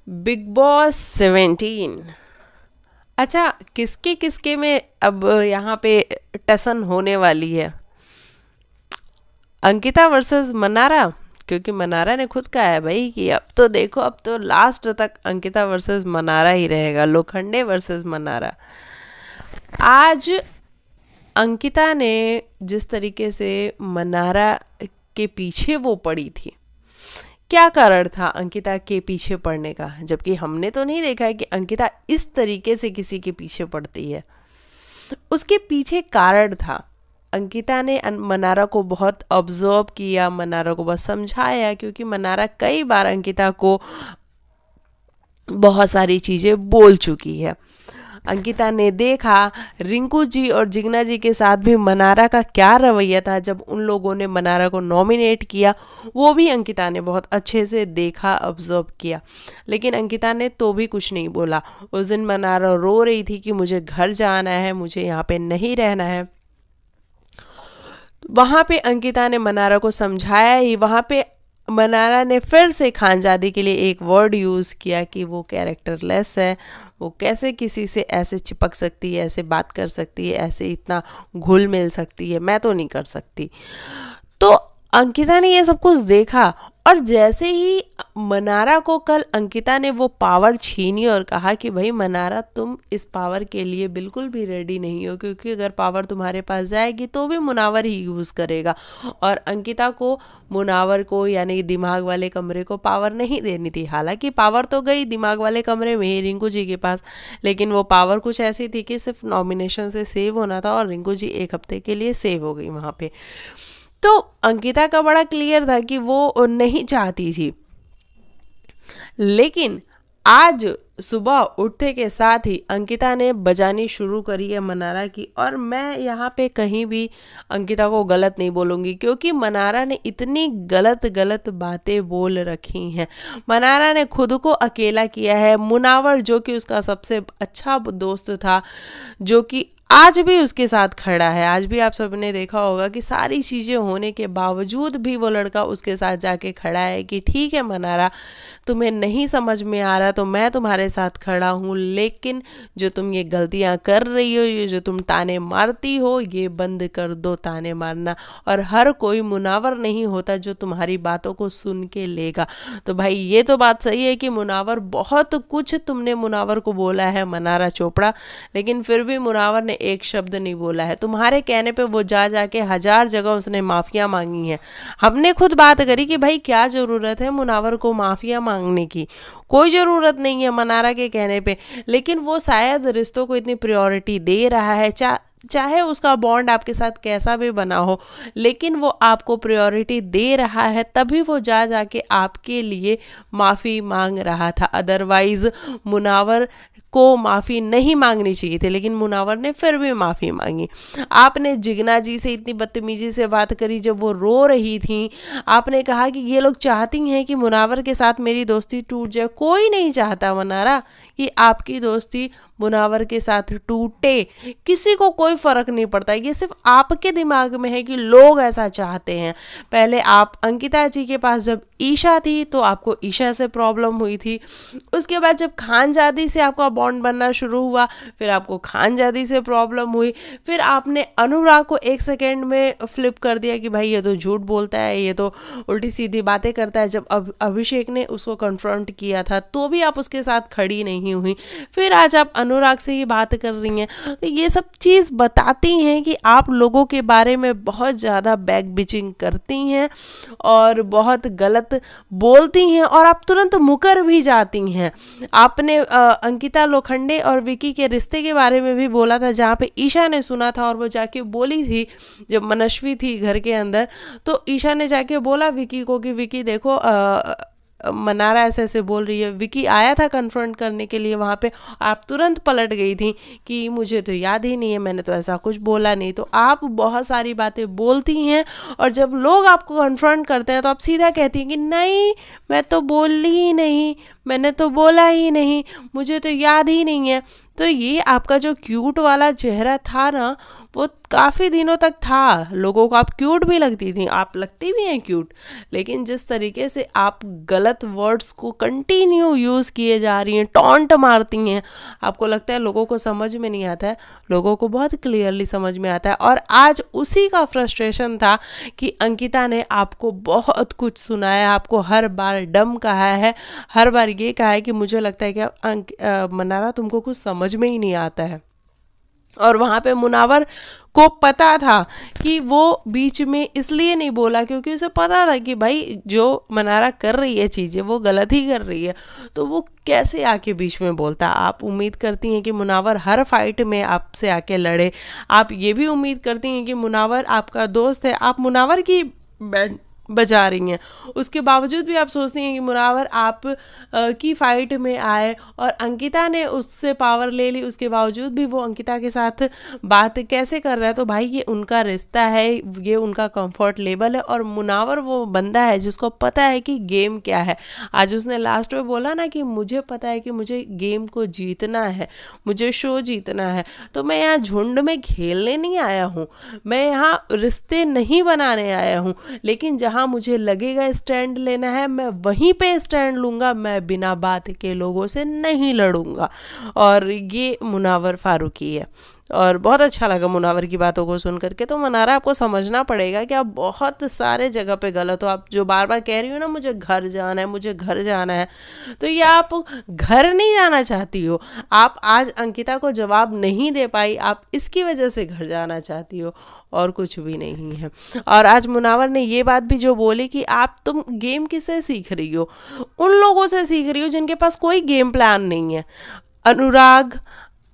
Big boss 17। अच्छा, किसके किसके में अब यहाँ पे टसन होने वाली है? अंकिता वर्सेस मनारा। क्योंकि मनारा ने खुद कहा है भाई कि अब तो देखो, अब तो लास्ट तक अंकिता वर्सेस मनारा ही रहेगा, लोखंडे वर्सेस मनारा। आज अंकिता ने जिस तरीके से मनारा के पीछे वो पड़ी थी, क्या कारण था अंकिता के पीछे पड़ने का? जबकि हमने तो नहीं देखा है कि अंकिता इस तरीके से किसी के पीछे पड़ती है। उसके पीछे कारण था, अंकिता ने मनारा को बहुत ऑब्जर्व किया, मनारा को बहुत समझाया, क्योंकि मनारा कई बार अंकिता को बहुत सारी चीज़ें बोल चुकी है। अंकिता ने देखा रिंकू जी और जिग्ना जी के साथ भी मनारा का क्या रवैया था जब उन लोगों ने मनारा को नॉमिनेट किया, वो भी अंकिता ने बहुत अच्छे से देखा, ऑब्जर्व किया। लेकिन अंकिता ने तो भी कुछ नहीं बोला। उस दिन मनारा रो रही थी कि मुझे घर जाना है, मुझे यहाँ पे नहीं रहना है। वहाँ पे अंकिता ने मनारा को समझाया ही। वहाँ पे मनारा ने फिर से खानजादी के लिए एक वर्ड यूज़ किया कि वो कैरेक्टरलेस है, वो कैसे किसी से ऐसे चिपक सकती है, ऐसे बात कर सकती है, ऐसे इतना घुल मिल सकती है, मैं तो नहीं कर सकती। तो अंकिता ने ये सब कुछ देखा, और जैसे ही मनारा को कल अंकिता ने वो पावर छीनी और कहा कि भाई मनारा, तुम इस पावर के लिए बिल्कुल भी रेडी नहीं हो, क्योंकि अगर पावर तुम्हारे पास जाएगी तो भी मुनावर ही यूज़ करेगा। और अंकिता को, मुनावर को, यानी दिमाग वाले कमरे को पावर नहीं देनी थी। हालांकि पावर तो गई दिमाग वाले कमरे में ही, रिंकू जी के पास, लेकिन वो पावर कुछ ऐसी थी कि सिर्फ नॉमिनेशन से सेव होना था, और रिंकू जी एक हफ्ते के लिए सेव हो गई वहाँ पे। तो अंकिता का बड़ा क्लियर था कि वो नहीं चाहती थी। लेकिन आज सुबह उठते के साथ ही अंकिता ने बजानी शुरू करी है मनारा की। और मैं यहाँ पे कहीं भी अंकिता को गलत नहीं बोलूँगी, क्योंकि मनारा ने इतनी गलत गलत बातें बोल रखी हैं। मनारा ने खुद को अकेला किया है। मुनावर, जो कि उसका सबसे अच्छा दोस्त था, जो कि आज भी उसके साथ खड़ा है, आज भी आप सबने देखा होगा कि सारी चीज़ें होने के बावजूद भी वो लड़का उसके साथ जाके खड़ा है कि ठीक है मनारा, तुम्हें नहीं समझ में आ रहा तो मैं तुम्हारे साथ खड़ा हूँ, लेकिन जो तुम ये गलतियाँ कर रही हो, ये जो तुम ताने मारती हो, ये बंद कर दो ताने मारना। और हर कोई मुनावर नहीं होता जो तुम्हारी बातों को सुन के लेगा। तो भाई ये तो बात सही है कि मुनावर, बहुत कुछ तुमने मुनावर को बोला है मनारा चोपड़ा, लेकिन फिर भी मुनावर ने एक शब्द नहीं बोला है। तुम्हारे कहने पे वो जा जाके 1000 जगह उसने माफिया मांगी है। हमने खुद बात करी कि भाई क्या ज़रूरत है मुनावर को माफिया मांगने की, कोई ज़रूरत नहीं है मनारा के कहने पे। लेकिन वो शायद रिश्तों को इतनी प्रायोरिटी दे रहा है, चाहे उसका बॉन्ड आपके साथ कैसा भी बना हो, लेकिन वो आपको प्रायोरिटी दे रहा है, तभी वो जा जाके आपके लिए माफ़ी मांग रहा था। अदरवाइज मुनावर को माफ़ी नहीं मांगनी चाहिए थी, लेकिन मुनावर ने फिर भी माफ़ी मांगी। आपने जिग्ना जी से इतनी बदतमीजी से बात करी जब वो रो रही थी। आपने कहा कि ये लोग चाहती हैं कि मुनावर के साथ मेरी दोस्ती टूट जाए। कोई नहीं चाहता मनारा कि आपकी दोस्ती मुनावर के साथ टूटे, किसी को कोई फर्क नहीं पड़ता। ये सिर्फ आपके दिमाग में है कि लोग ऐसा चाहते हैं। पहले आप अंकिता जी के पास जब ईशा थी तो आपको ईशा से प्रॉब्लम हुई थी। उसके बाद जब खानजादी से आपका बॉन्ड बनना शुरू हुआ, फिर आपको खानजादी से प्रॉब्लम हुई। फिर आपने अनुराग को एक सेकेंड में फ्लिप कर दिया कि भाई ये तो झूठ बोलता है, ये तो उल्टी सीधी बातें करता है। जब अभिषेक ने उसको कन्फ्रंट किया था तो भी आप उसके साथ खड़ी नहीं हुई। फिर आज आप अनुराग से ही बात कर रही हैं। तो ये सब चीज़ बताती हैं कि आप लोगों के बारे में बहुत ज़्यादा बैक बिचिंग करती हैं और बहुत गलत बोलती हैं, और आप तुरंत मुकर भी जाती हैं। आपने अंकिता लोखंडे और विकी के रिश्ते के बारे में भी बोला था, जहाँ पे ईशा ने सुना था और वो जाके बोली थी जब मनस्वी थी घर के अंदर। तो ईशा ने जाके बोला विकी को कि विकी देखो, मनारा ऐसे ऐसे बोल रही है। विकी आया था कन्फ्रंट करने के लिए वहाँ पे, आप तुरंत पलट गई थी कि मुझे तो याद ही नहीं है, मैंने तो ऐसा कुछ बोला नहीं। तो आप बहुत सारी बातें बोलती हैं, और जब लोग आपको कन्फ्रंट करते हैं तो आप सीधा कहती हैं कि नहीं मैं तो बोली ही नहीं, मैंने तो बोला ही नहीं, मुझे तो याद ही नहीं है। तो ये आपका जो क्यूट वाला चेहरा था ना, वो काफ़ी दिनों तक था, लोगों को आप क्यूट भी लगती थी, आप लगती भी हैं क्यूट, लेकिन जिस तरीके से आप गलत वर्ड्स को कंटिन्यू यूज़ किए जा रही हैं, टॉन्ट मारती हैं, आपको लगता है लोगों को समझ में नहीं आता है। लोगों को बहुत क्लियरली समझ में आता है। और आज उसी का फ्रस्ट्रेशन था कि अंकिता ने आपको बहुत कुछ सुनाया, आपको हर बार डम कहा है, हर बार ये कहा है कि मुझे लगता है कि मनारा तुमको कुछ समझ में ही नहीं आता है। और वहाँ पे मुनावर को पता था कि वो बीच में इसलिए नहीं बोला क्योंकि उसे पता था कि भाई जो मनारा कर रही है चीज़ें वो गलत ही कर रही है, तो वो कैसे आके बीच में बोलता। आप उम्मीद करती हैं कि मुनावर हर फाइट में आपसे आके लड़े, आप ये भी उम्मीद करती हैं कि मुनावर आपका दोस्त है, आप मुनावर की बैंड बजा रही हैं, उसके बावजूद भी आप सोचती हैं कि मुनावर आप की फाइट में आए, और अंकिता ने उससे पावर ले ली, उसके बावजूद भी वो अंकिता के साथ बात कैसे कर रहा है। तो भाई ये उनका रिश्ता है, ये उनका कंफर्ट लेवल है, और मुनावर वो बंदा है जिसको पता है कि गेम क्या है। आज उसने लास्ट में बोला ना कि मुझे पता है कि मुझे गेम को जीतना है, मुझे शो जीतना है, तो मैं यहाँ झुंड में खेलने नहीं आया हूँ, मैं यहाँ रिश्ते नहीं बनाने आया हूँ, लेकिन जहाँ मुझे लगेगा स्टैंड लेना है मैं वहीं पे स्टैंड लूँगा, मैं बिना बात के लोगों से नहीं लड़ूंगा। और ये मुनावर फारूकी है। और बहुत अच्छा लगा मुनावर की बातों को सुन करके। तो मनारा आपको समझना पड़ेगा कि आप बहुत सारे जगह पे गलत हो। आप जो बार बार कह रही हो ना मुझे घर जाना है, मुझे घर जाना है, तो ये आप घर नहीं जाना चाहती हो, आप आज अंकिता को जवाब नहीं दे पाई, आप इसकी वजह से घर जाना चाहती हो, और कुछ भी नहीं है। और आज मुनावर ने ये बात भी जो बोली कि तुम गेम किससे सीख रही हो, उन लोगों से सीख रही हो जिनके पास कोई गेम प्लान नहीं है। अनुराग,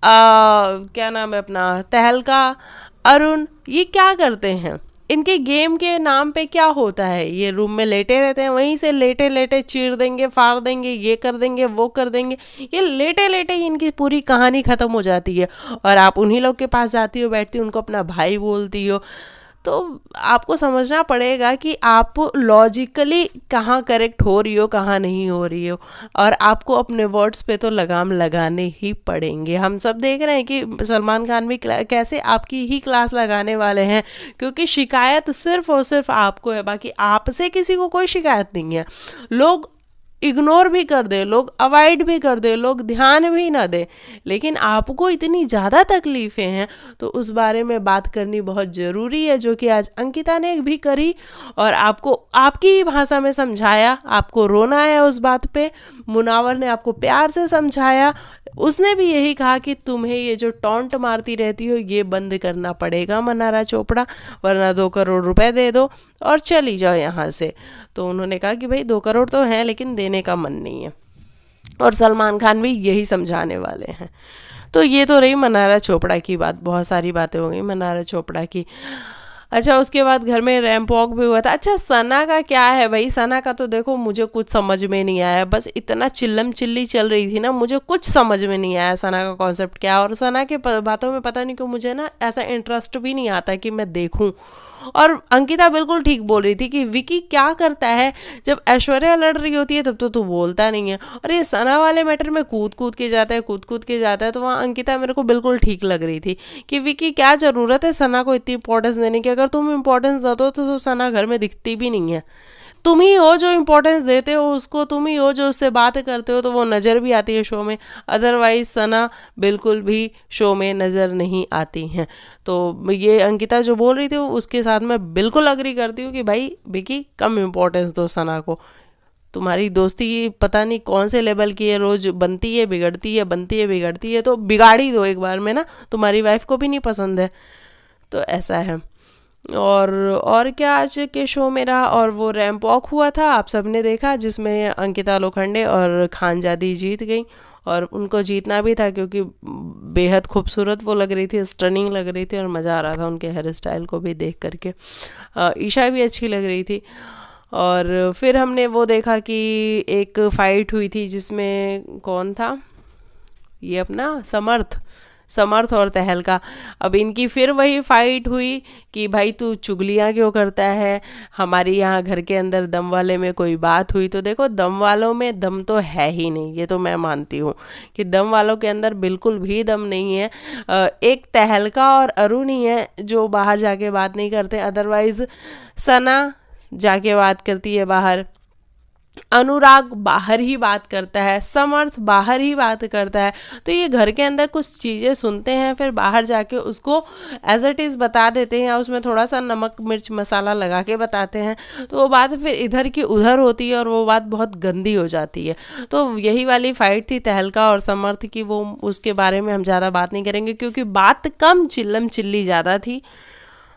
क्या नाम है अपना, तहलका, अरुण, ये क्या करते हैं, इनके गेम के नाम पे क्या होता है, ये रूम में लेटे रहते हैं, वहीं से लेटे लेटे चीर देंगे, फाड़ देंगे, ये कर देंगे, वो कर देंगे, ये लेटे लेटे ही इनकी पूरी कहानी ख़त्म हो जाती है। और आप उन्हीं लोग के पास जाती हो, बैठती हो, उनको अपना भाई बोलती हो। तो आपको समझना पड़ेगा कि आप लॉजिकली कहाँ करेक्ट हो रही हो, कहाँ नहीं हो रही हो, और आपको अपने वर्ड्स पे तो लगाम लगाने ही पड़ेंगे। हम सब देख रहे हैं कि सलमान खान भी कैसे आपकी ही क्लास लगाने वाले हैं, क्योंकि शिकायत सिर्फ और सिर्फ आपको है, बाकी आपसे किसी को कोई शिकायत नहीं है। लोग इग्नोर भी कर दे, लोग अवॉइड भी कर दे, लोग ध्यान भी ना दे, लेकिन आपको इतनी ज़्यादा तकलीफ़ें हैं तो उस बारे में बात करनी बहुत ज़रूरी है, जो कि आज अंकिता ने भी करी और आपको आपकी ही भाषा में समझाया। आपको रोना है उस बात पे, मुनावर ने आपको प्यार से समझाया, उसने भी यही कहा कि तुम्हें ये जो टॉन्ट मारती रहती हो ये बंद करना पड़ेगा मनारा चोपड़ा, वरना 2 करोड़ रुपए दे दो और चली जाओ यहाँ से। तो उन्होंने कहा कि भाई 2 करोड़ तो हैं लेकिन देने का मन नहीं है, और सलमान खान भी यही समझाने वाले हैं। तो ये तो रही मनारा चोपड़ा की बात, बहुत सारी बातें हो गई मनारा चोपड़ा की। अच्छा, उसके बाद घर में रैंप वॉक भी हुआ था। अच्छा, सना का क्या है भाई, सना का तो देखो मुझे कुछ समझ में नहीं आया, बस इतना चिल्लम चिल्ली चल रही थी ना, मुझे कुछ समझ में नहीं आया सना का कॉन्सेप्ट क्या है। और सना के बातों में पता नहीं क्यों मुझे ना ऐसा इंटरेस्ट भी नहीं आता कि मैं देखूं। और अंकिता बिल्कुल ठीक बोल रही थी कि विकी क्या करता है, जब ऐश्वर्या लड़ रही होती है तब तो तू बोलता नहीं है, और ये सना वाले मैटर में कूद कूद के जाता है, कूद कूद के जाता है। तो वहाँ अंकिता मेरे को बिल्कुल ठीक लग रही थी कि विकी क्या ज़रूरत है सना को इतनी इंपॉर्टेंस देने की, अगर तुम इंपॉर्टेंस दो तो सना घर में दिखती भी नहीं है। तुम ही हो जो इम्पोर्टेंस देते हो उसको, तुम ही हो जो उससे बात करते हो, तो वो नज़र भी आती है शो में, अदरवाइज सना बिल्कुल भी शो में नज़र नहीं आती हैं। तो ये अंकिता जो बोल रही थी उसके साथ मैं बिल्कुल अग्री करती हूँ कि भाई विकी कम इम्पोर्टेंस दो सना को। तुम्हारी दोस्ती पता नहीं कौन से लेवल की है, रोज़ बनती है बिगड़ती है, बनती है बिगड़ती है, तो बिगाड़ ही दो एक बार में ना, तुम्हारी वाइफ को भी नहीं पसंद है। तो ऐसा है। और क्या आज के शो में रहा, और वो रैंप वॉक हुआ था, आप सबने देखा, जिसमें अंकिता लोखंडे और खानजादी जीत गई। और उनको जीतना भी था क्योंकि बेहद खूबसूरत वो लग रही थी, स्टनिंग लग रही थी, और मज़ा आ रहा था उनके हेयर स्टाइल को भी देख करके। ईशा भी अच्छी लग रही थी। और फिर हमने वो देखा कि एक फ़ाइट हुई थी जिसमें कौन था, ये अपना समर्थ, समर्थ और तहलका। अब इनकी फिर वही फाइट हुई कि भाई तू चुगलियाँ क्यों करता है, हमारी यहाँ घर के अंदर दम वाले में कोई बात हुई तो देखो दम वालों में दम तो है ही नहीं, ये तो मैं मानती हूँ कि दम वालों के अंदर बिल्कुल भी दम नहीं है। एक तहलका और अरुण ही है जो बाहर जाके बात नहीं करते, अदरवाइज सना जाके बात करती है बाहर, अनुराग बाहर ही बात करता है, समर्थ बाहर ही बात करता है। तो ये घर के अंदर कुछ चीज़ें सुनते हैं फिर बाहर जाके उसको एज इट इज़ बता देते हैं, उसमें थोड़ा सा नमक मिर्च मसाला लगा के बताते हैं, तो वो बात फिर इधर की उधर होती है और वो बात बहुत गंदी हो जाती है। तो यही वाली फाइट थी तहलका और समर्थ की, वो उसके बारे में हम ज़्यादा बात नहीं करेंगे क्योंकि बात कम चिल्लम चिल्ली ज़्यादा थी।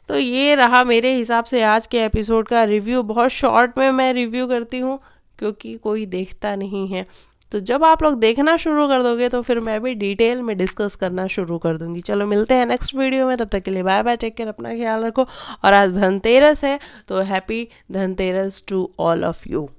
तो ये रहा मेरे हिसाब से आज के एपिसोड का रिव्यू। बहुत शॉर्ट में मैं रिव्यू करती हूँ क्योंकि कोई देखता नहीं है, तो जब आप लोग देखना शुरू कर दोगे तो फिर मैं भी डिटेल में डिस्कस करना शुरू कर दूंगी। चलो मिलते हैं नेक्स्ट वीडियो में, तब तक के लिए बाय बाय, टेक केयर, अपना ख्याल रखो। और आज धनतेरस है तो happy Dhanteras to all of you.